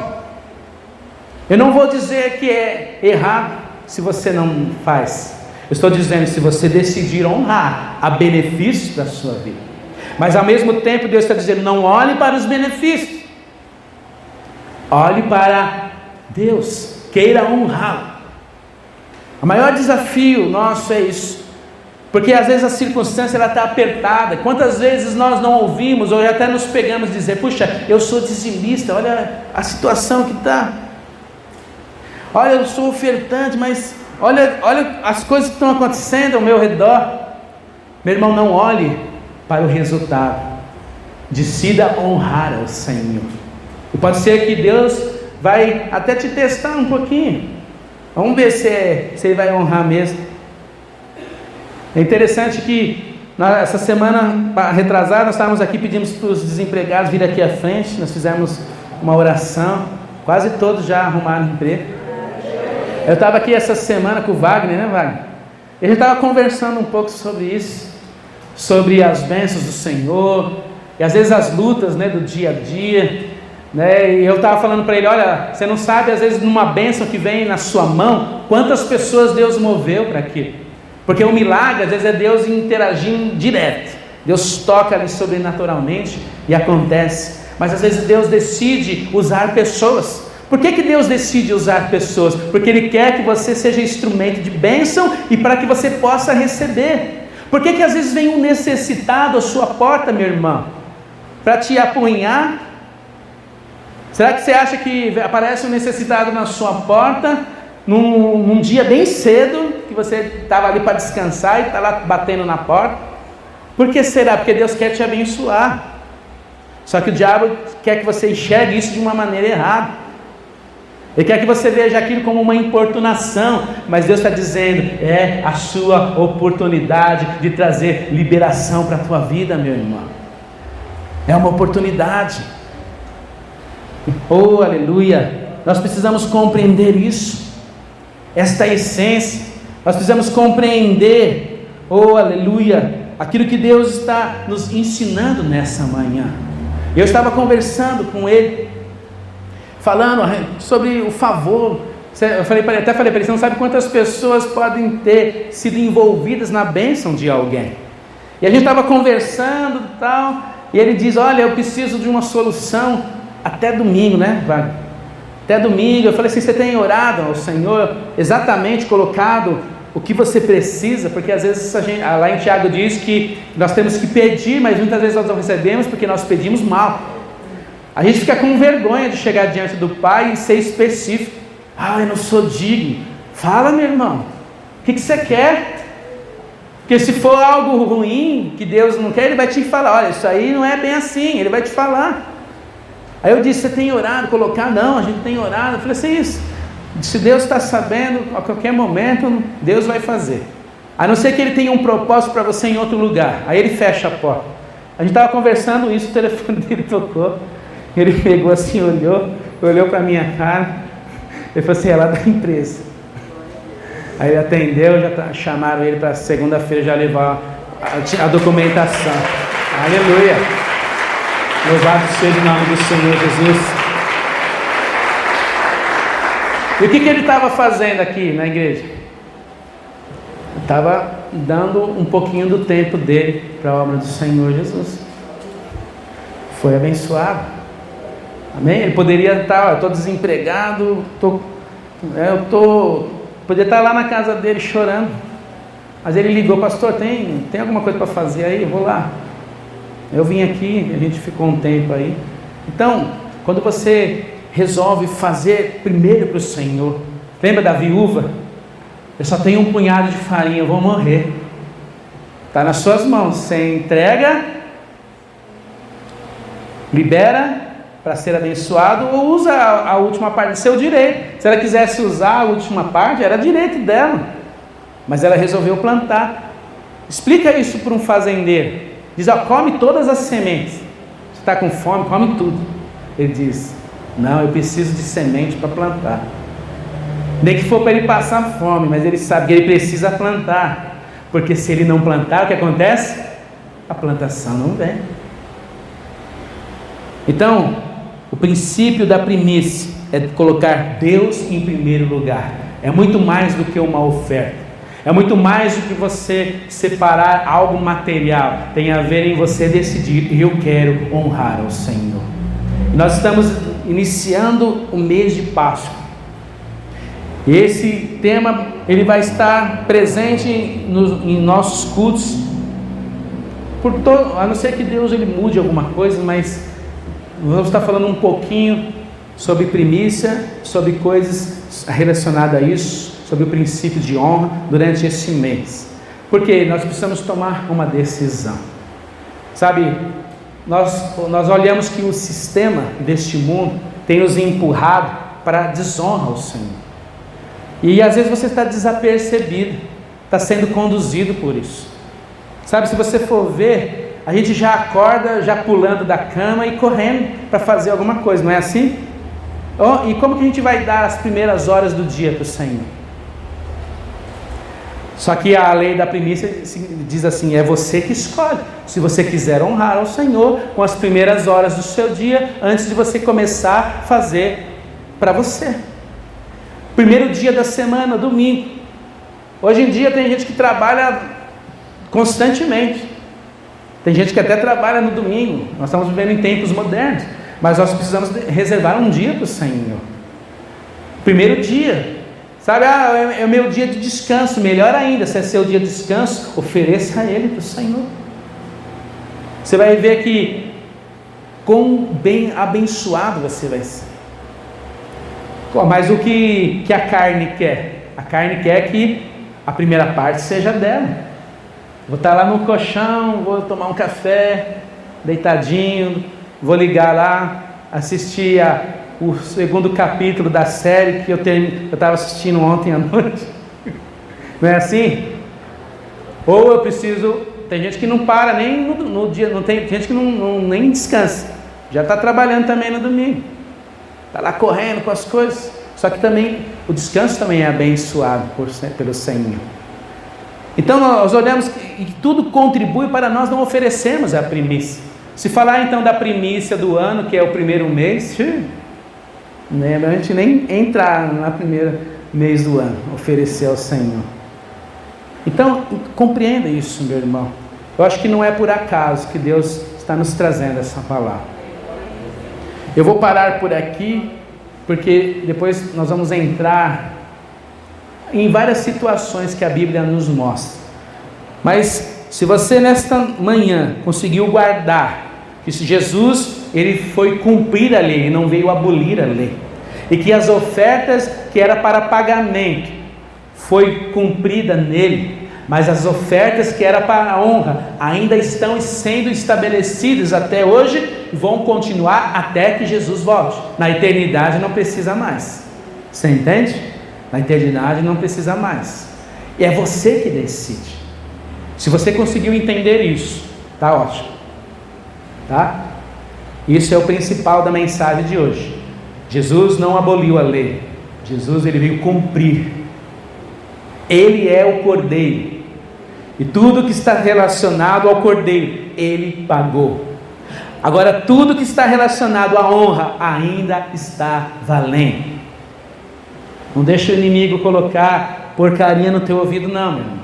Eu não vou dizer que é errado se você não faz. Eu estou dizendo, se você decidir honrar, há benefícios para a sua vida. Mas ao mesmo tempo Deus está dizendo: não olhe para os benefícios, olhe para Deus, queira honrá-lo. O maior desafio nosso é isso. Porque às vezes a circunstância ela está apertada. Quantas vezes nós não ouvimos, ou até nos pegamos dizer: puxa, eu sou dizimista, olha a situação que está. Olha, eu sou ofertante, mas olha as coisas que estão acontecendo ao meu redor. Meu irmão, não olhe para o resultado. Decida honrar ao Senhor. E pode ser que Deus vai até te testar um pouquinho. Vamos ver se Ele vai honrar mesmo. É interessante que essa semana retrasada nós estávamos aqui, pedimos para os desempregados vir aqui à frente. Nós fizemos uma oração. Quase todos já arrumaram emprego. Eu estava aqui essa semana com o Wagner, né, Wagner? E a gente estava conversando um pouco sobre isso, sobre as bênçãos do Senhor, e às vezes as lutas, né, do dia a dia, né? E eu estava falando para ele: olha, você não sabe às vezes numa bênção que vem na sua mão, quantas pessoas Deus moveu para aquilo. Porque o milagre às vezes é Deus interagindo direto. Deus toca ali sobrenaturalmente e acontece. Mas às vezes Deus decide usar pessoas. Por que Deus decide usar pessoas? Porque Ele quer que você seja instrumento de bênção e para que você possa receber. Por que às vezes vem um necessitado à sua porta, meu irmão? Para te apunhar? Será que você acha que aparece um necessitado na sua porta num dia bem cedo, que você estava ali para descansar e está lá batendo na porta? Por que será? Porque Deus quer te abençoar. Só que o diabo quer que você enxergue isso de uma maneira errada. Ele quer que você veja aquilo como uma importunação, mas Deus está dizendo: é a sua oportunidade de trazer liberação para a tua vida, meu irmão. É uma oportunidade. Oh, aleluia. Nós precisamos compreender isso, esta essência. Nós precisamos compreender, oh, aleluia, aquilo que Deus está nos ensinando nessa manhã. Eu estava conversando com ele, falando sobre o favor. Eu até falei para ele, você não sabe quantas pessoas podem ter sido envolvidas na bênção de alguém. E a gente estava conversando e tal, e ele diz, olha, eu preciso de uma solução até domingo, né, Wagner? Até domingo. Eu falei assim, você tem orado ao Senhor, exatamente colocado o que você precisa? Porque às vezes lá em Tiago diz que nós temos que pedir, mas muitas vezes nós não recebemos porque nós pedimos mal. A gente fica com vergonha de chegar diante do Pai e ser específico. Eu não sou digno. Fala, meu irmão, o que você quer? Porque se for algo ruim, que Deus não quer, Ele vai te falar, olha, isso aí não é bem assim, Ele vai te falar. Aí eu disse, você tem orado, colocar? Não, a gente tem orado. Eu falei assim, isso, se Deus está sabendo, a qualquer momento, Deus vai fazer. A não ser que Ele tenha um propósito para você em outro lugar. Aí Ele fecha a porta. A gente estava conversando isso, o telefone dele tocou. Ele pegou assim, olhou para a minha cara. Ele falou assim, é lá da empresa. Aí ele atendeu, chamaram ele para segunda-feira já levar a documentação. Aleluia! Louvado seja o nome do Senhor Jesus. E o que ele estava fazendo aqui na igreja? Estava dando um pouquinho do tempo dele para a obra do Senhor Jesus. Foi abençoado. Amém? Ele poderia estar, eu estou desempregado, poderia estar lá na casa dele chorando. Mas ele ligou, pastor, tem alguma coisa para fazer aí? Eu vou lá. Eu vim aqui, a gente ficou um tempo aí. Então, quando você resolve fazer primeiro para o Senhor, lembra da viúva? Eu só tenho um punhado de farinha, eu vou morrer. Está nas suas mãos. Você entrega, libera para ser abençoado, ou usa a última parte do seu direito. Se ela quisesse usar a última parte, era direito dela, mas ela resolveu plantar. Explica isso para um fazendeiro. Diz, come todas as sementes. Você está com fome, come tudo. Ele diz, não, eu preciso de semente para plantar. Nem que for para ele passar fome, mas ele sabe que ele precisa plantar, porque se ele não plantar, o que acontece? A plantação não vem. Então, o princípio da primícia é colocar Deus em primeiro lugar. É muito mais do que uma oferta. É muito mais do que você separar algo material. Tem a ver em você decidir, eu quero honrar ao Senhor. Nós estamos iniciando o mês de Páscoa. E esse tema, ele vai estar presente em nossos cultos. A não ser que Deus ele mude alguma coisa, mas vamos estar falando um pouquinho sobre primícia, sobre coisas relacionadas a isso, sobre o princípio de honra durante esse mês. Porque nós precisamos tomar uma decisão. Sabe, nós olhamos que o sistema deste mundo tem nos empurrado para a desonra ao Senhor. E às vezes você está desapercebido, está sendo conduzido por isso. Sabe, se você for ver, a gente já acorda, já pulando da cama e correndo para fazer alguma coisa, não é assim? E como que a gente vai dar as primeiras horas do dia para o Senhor? Só que a lei da primícia diz assim, é você que escolhe. Se você quiser honrar ao Senhor com as primeiras horas do seu dia, antes de você começar a fazer para você. Primeiro dia da semana, domingo. Hoje em dia tem gente que trabalha constantemente. Tem gente que até trabalha no domingo. Nós estamos vivendo em tempos modernos, mas nós precisamos reservar um dia para o Senhor. Primeiro dia, sabe, é o meu dia de descanso. Melhor ainda, se é seu dia de descanso, ofereça a Ele para o Senhor. Você vai ver que quão bem abençoado você vai ser. Mas o que a carne quer? A carne quer que a primeira parte seja dela. Vou estar lá no colchão, vou tomar um café, deitadinho, vou ligar lá, assistir o segundo capítulo da série que eu estava assistindo ontem à noite. Não é assim? Ou eu preciso... Tem gente que não para nem no dia, tem gente que nem descansa. Já está trabalhando também no domingo. Está lá correndo com as coisas. Só que também, o descanso também é abençoado pelo Senhor. Então nós olhamos que tudo contribui para nós não oferecermos a primícia. Se falar então da primícia do ano, que é o primeiro mês, né? A gente nem entrar na primeira mês do ano, oferecer ao Senhor. Então, compreenda isso, meu irmão. Eu acho que não é por acaso que Deus está nos trazendo essa palavra. Eu vou parar por aqui, porque depois nós vamos entrar em várias situações que a Bíblia nos mostra. Mas se você nesta manhã conseguiu guardar que Jesus, ele foi cumprir a lei, não veio abolir a lei, e que as ofertas que era para pagamento foi cumprida nele, mas as ofertas que era para a honra ainda estão sendo estabelecidas até hoje e vão continuar até que Jesus volte. Na eternidade não precisa mais. Você entende? Na eternidade não precisa mais. E é você que decide. Se você conseguiu entender isso, tá ótimo. Tá? Isso é o principal da mensagem de hoje. Jesus não aboliu a lei. Jesus, ele veio cumprir. Ele é o Cordeiro. E tudo que está relacionado ao Cordeiro, ele pagou. Agora, tudo que está relacionado à honra ainda está valendo. Não deixa o inimigo colocar porcaria no teu ouvido, não, meu irmão.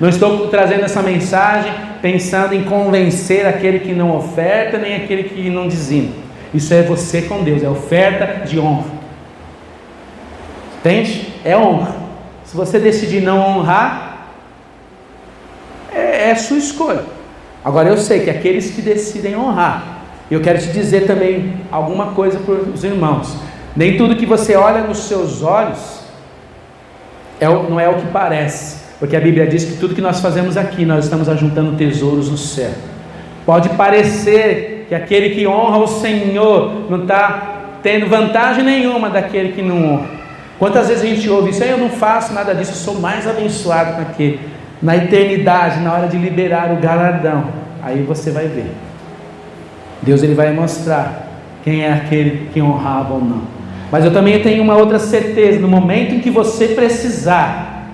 Não estou trazendo essa mensagem pensando em convencer aquele que não oferta, nem aquele que não dizima. Isso é você com Deus, é oferta de honra. Entende? É honra. Se você decidir não honrar, é sua escolha. Agora eu sei que aqueles que decidem honrar, eu quero te dizer também alguma coisa para os irmãos. Nem tudo que você olha nos seus olhos não é o que parece, porque a Bíblia diz que tudo que nós fazemos aqui, nós estamos ajuntando tesouros no céu. Pode parecer que aquele que honra o Senhor não está tendo vantagem nenhuma daquele que não honra. Quantas vezes a gente ouve isso? Eu não faço nada disso, eu sou mais abençoado que aquele. Na eternidade, na hora de liberar o galardão, aí você vai ver. Deus, ele vai mostrar quem é aquele que honrava ou não. Mas eu também tenho uma outra certeza: no momento em que você precisar,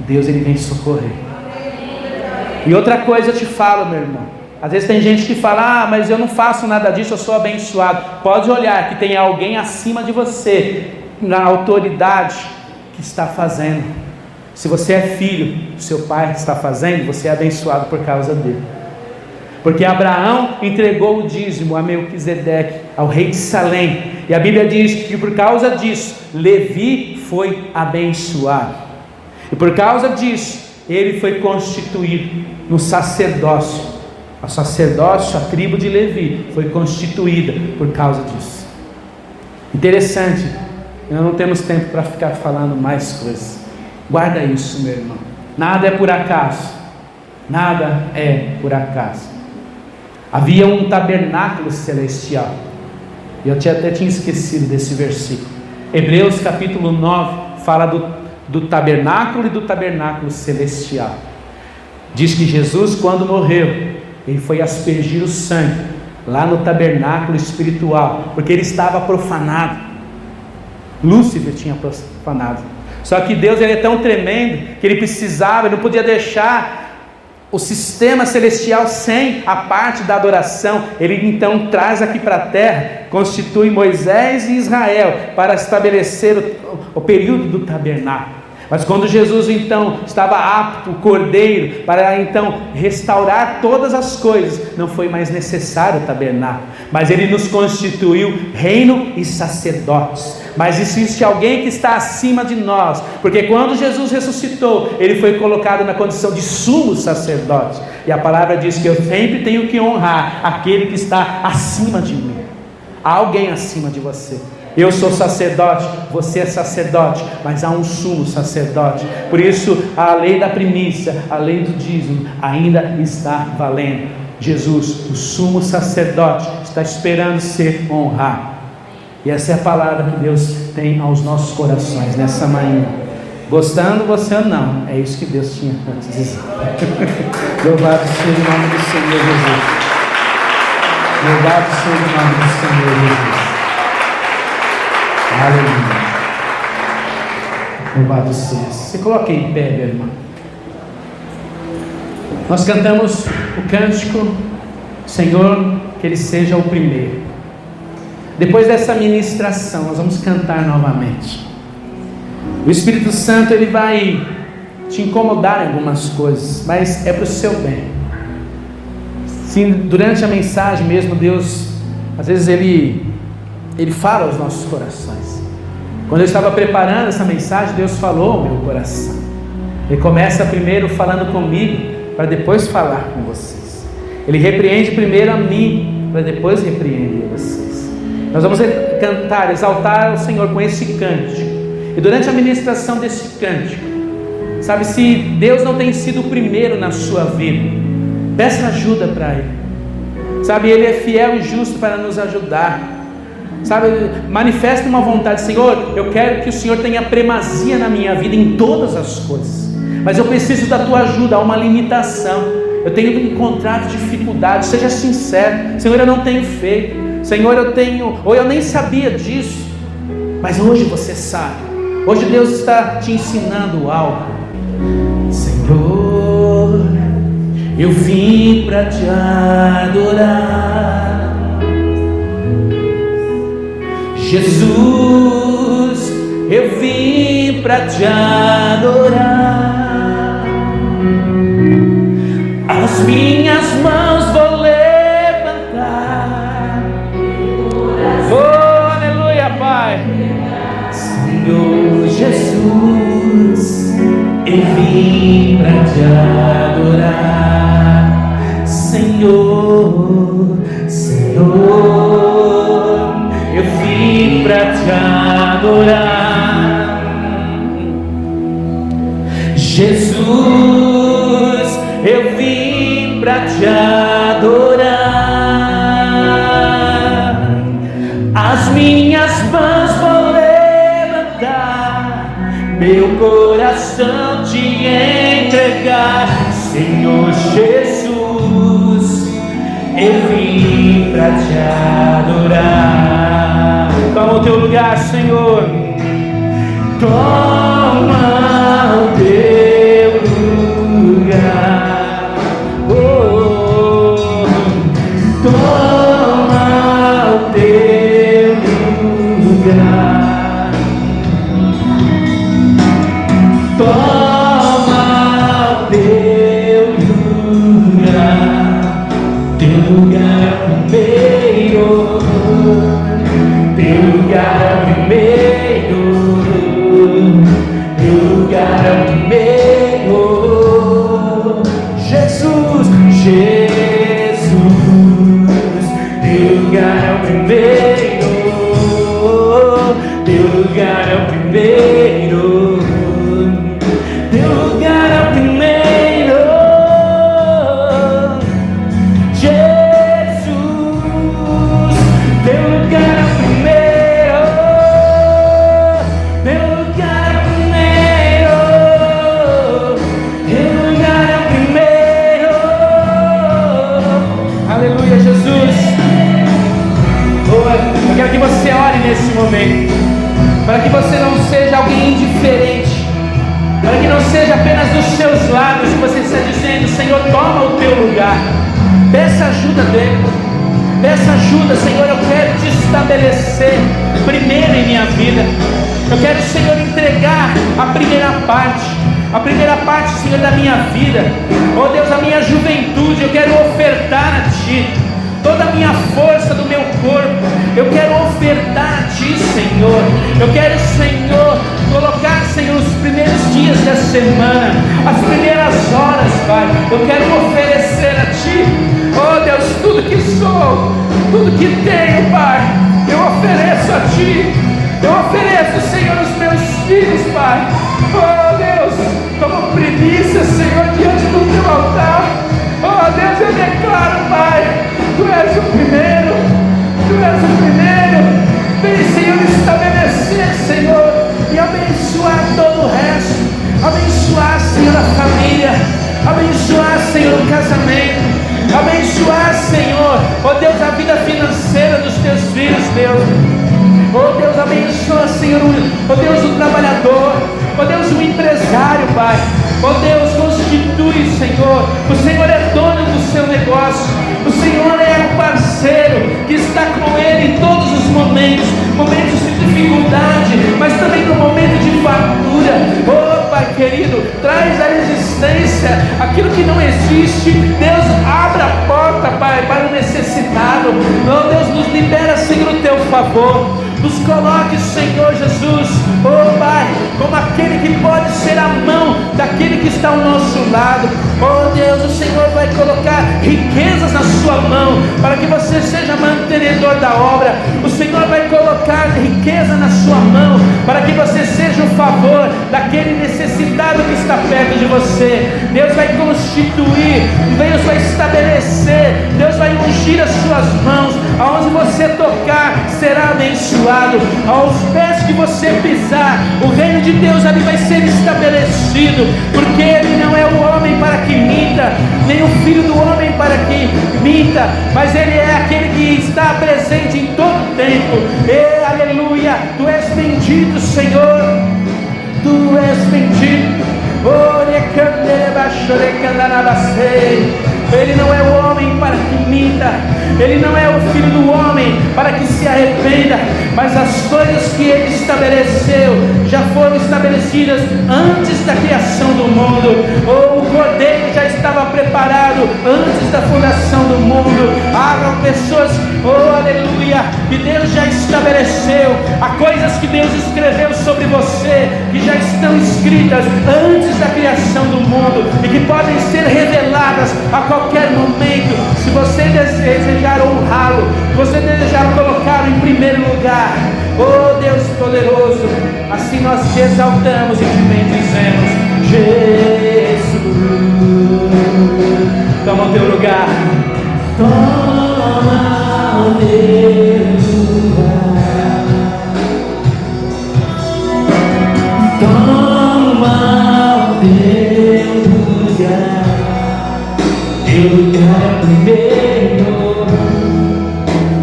Deus, ele vem socorrer. E outra coisa eu te falo, meu irmão. Às vezes tem gente que fala: mas eu não faço nada disso, eu sou abençoado. Pode olhar que tem alguém acima de você, na autoridade, que está fazendo. Se você é filho do seu pai que está fazendo, você é abençoado por causa dele. Porque Abraão entregou o dízimo a Melquisedeque, ao rei de Salém. E a Bíblia diz que por causa disso, Levi foi abençoado. E por causa disso, ele foi constituído no sacerdócio. O sacerdócio, a tribo de Levi, foi constituída por causa disso. Interessante, nós não temos tempo para ficar falando mais coisas. Guarda isso, meu irmão. Nada é por acaso. Nada é por acaso. Havia um tabernáculo celestial. Eu até tinha esquecido desse versículo. Hebreus capítulo 9 fala do tabernáculo e do tabernáculo celestial. Diz que Jesus, quando morreu, ele foi aspergir o sangue lá no tabernáculo espiritual, porque ele estava profanado. Lúcifer tinha profanado. Só que Deus, ele é tão tremendo que ele precisava, ele não podia deixar o sistema celestial sem a parte da adoração. Ele então traz aqui para a terra, constitui Moisés e Israel para estabelecer o período do tabernáculo. Mas quando Jesus então estava apto, o Cordeiro, para então restaurar todas as coisas, não foi mais necessário o tabernáculo, mas ele nos constituiu reino e sacerdotes. Mas existe alguém que está acima de nós, porque quando Jesus ressuscitou, ele foi colocado na condição de sumo sacerdote, e a palavra diz que eu sempre tenho que honrar aquele que está acima de mim. Há alguém acima de você. Eu sou sacerdote, você é sacerdote, mas há um sumo sacerdote. Por isso a lei da primícia, a lei do dízimo ainda está valendo. Jesus, o sumo sacerdote, está esperando ser honrado. E essa é a palavra que Deus tem aos nossos corações nessa manhã. Gostando você ou não, é isso que Deus tinha para te dizer. Louvado seja o nome do Senhor Jesus. Louvado seja o nome do Senhor Jesus. Aleluia. Louvado seja. Se coloque em pé, meu irmão. Nós cantamos o cântico, Senhor, que Ele seja o primeiro. Depois dessa ministração, nós vamos cantar novamente. O Espírito Santo, ele vai te incomodar em algumas coisas, mas é para o seu bem. Sim, durante a mensagem mesmo, Deus, às vezes Ele fala aos nossos corações. Quando eu estava preparando essa mensagem, Deus falou ao meu coração. Ele começa primeiro falando comigo, para depois falar com vocês. Ele repreende primeiro a mim, para depois repreender vocês. Nós vamos cantar, exaltar o Senhor com esse cântico. E durante a ministração desse cântico, sabe, se Deus não tem sido o primeiro na sua vida, peça ajuda para Ele. Sabe, Ele é fiel e justo para nos ajudar. Sabe, manifesta uma vontade: Senhor, eu quero que o Senhor tenha primazia na minha vida em todas as coisas, mas eu preciso da tua ajuda, há uma limitação, eu tenho encontrado dificuldades. Seja sincero: Senhor, eu não tenho feito, Senhor, ou eu nem sabia disso, mas hoje você sabe, hoje Deus está te ensinando algo. Senhor, eu vim para te adorar. Jesus, eu vim para te adorar. As minhas mãos vou levantar. Oh, aleluia, Pai. Senhor Jesus, eu vim para te adorar. Senhor, Senhor, eu vim para te adorar. Jesus, eu vim para te adorar. As minhas mãos vou levantar, meu coração te entregar. Senhor Jesus, eu vim para te adorar. Toma o teu lugar, Senhor. Toma o teu lugar. Oh, toma o teu lugar. Toma o teu lugar. Teu lugar é primeiro. Teu lugar é primeiro. Teu lugar é primeiro. Jesus, Jesus. Teu lugar é o primeiro. Teu lugar é o primeiro. Teu lugar é o primeiro. Jesus, teu lugar é o primeiro. Teu lugar é o primeiro. Teu lugar é o primeiro. Aleluia, Jesus. Eu quero que você ore nesse momento, para que você não seja alguém indiferente, para que não seja apenas dos seus lábios que você está dizendo: Senhor, toma o teu lugar. Peça ajuda dele. Peça ajuda: Senhor, eu quero te estabelecer primeiro em minha vida. Eu quero, Senhor, entregar a primeira parte, Senhor, da minha vida. Oh Deus, a minha juventude, eu quero ofertar a Ti. Toda a minha força do meu corpo, eu quero ofertar a Ti, Senhor. Eu quero, Senhor, colocar, Senhor, os primeiros dias da semana, as primeiras horas, Pai, eu quero oferecer a Ti. Oh Deus, tudo que sou, tudo que tenho, Pai, eu ofereço a Ti. Eu ofereço, Senhor, os meus filhos, Pai. Oh Deus, como primícia, Senhor, diante do Teu altar. Oh Deus, eu declaro, Pai, Tu és o primeiro. Tu és o primeiro. Vem, Senhor, estabelecer, Senhor, e abençoar todo o resto. Abençoar, Senhor, a família. Abençoar, Senhor, o casamento. Abençoar, Senhor, oh Deus, a vida financeira dos Teus filhos, Deus. Oh Deus, abençoa, Senhor, oh Deus, o trabalhador. Oh Deus, o empresário, Pai. Oh Deus, constitui, Senhor. O Senhor é dono do seu negócio. O Senhor é o parceiro que está com Ele em todos os momentos, momentos de dificuldade, mas também no momento de fartura. Oh, Pai querido, traz à existência aquilo que não existe. Deus, abra a porta, Pai, para o necessitado. Oh, Deus, nos libera, Senhor, o teu favor. Nos coloque, Senhor Jesus, oh Pai, como aquele que pode ser a mão daquele que está ao nosso lado. Oh Deus, o Senhor vai colocar riquezas na sua mão, para que você seja mantenedor da obra. O Senhor vai colocar riqueza na sua mão, para que você seja o favor daquele necessitado que está perto de você. Deus vai constituir, Deus vai estabelecer, Deus vai ungir as suas mãos. Aonde você tocar, será abençoado. Aos pés que você pisar, o reino de Deus ali vai ser estabelecido, porque Ele não é o homem para que minta, nem o filho do homem para que minta, mas Ele é aquele que está presente em todo tempo. E aleluia, Tu és bendito, Senhor, Tu és bendito. Ele não é o homem para que minta, Ele não é o filho do homem para que se arrependa, mas as coisas que Ele estabeleceu já foram estabelecidas antes da criação do mundo. Oh, o Cordeiro já estava preparado antes da fundação do mundo. Há pessoas, oh aleluia, que Deus já estabeleceu. Há coisas que Deus escreveu sobre você, que já estão escritas antes da criação do mundo e que podem ser reveladas a qualquer momento. Se você desejar honrá-lo, se você desejar colocá-lo em primeiro lugar, oh Deus poderoso, assim nós te exaltamos e te bendizemos. Jesus, toma o teu lugar, toma o teu lugar, toma o teu lugar. Teu lugar é primeiro,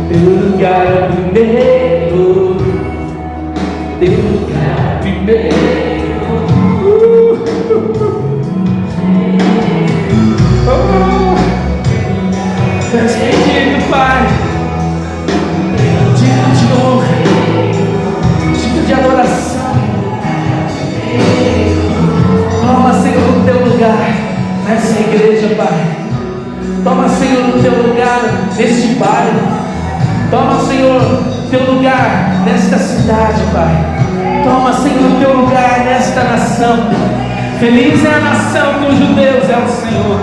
teu lugar é primeiro, teu lugar é primeiro. Tu és bendito, Pai, digno de honra, digno de adoração. Toma, Senhor, o teu lugar nessa igreja, Pai. Toma, Senhor, o teu lugar neste bairro. Toma, Senhor, o teu lugar nesta cidade, Pai. Toma, Senhor, o teu lugar nesta nação. Feliz é a nação cujo Deus é o Senhor.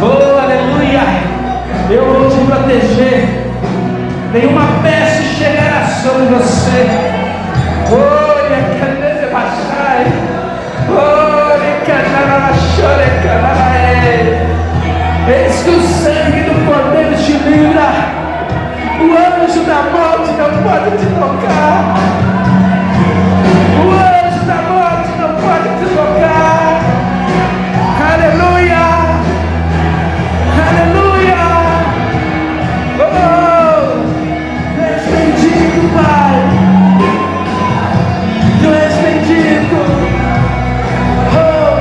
Oh, aleluia. Eu vou te proteger. Nenhuma peste chegará sobre você. Olha, cadê baixai? Olha, cadê baixai? Eis que o sangue do Cordeiro te livra. O anjo da morte não pode te tocar. O anjo da morte não pode te tocar. Aleluia. Aleluia. Oh, Tu és bendito, Pai. Tu és bendito. Oh,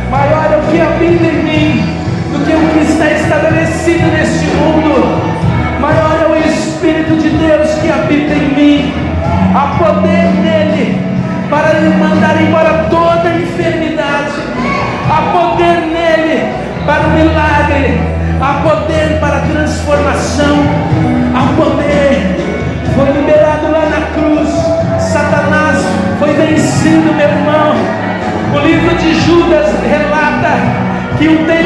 maior é o que habita em mim do que o que está estabelecido neste mundo. Maior é o Espírito de Deus que habita em mim. Há poder nele para lhe mandar embora toda a enfermidade. Há poder nele para o milagre. Há poder para a transformação. Há poder. Foi liberado lá na cruz. Satanás foi vencido, meu irmão. O livro de Judas relata que o tempo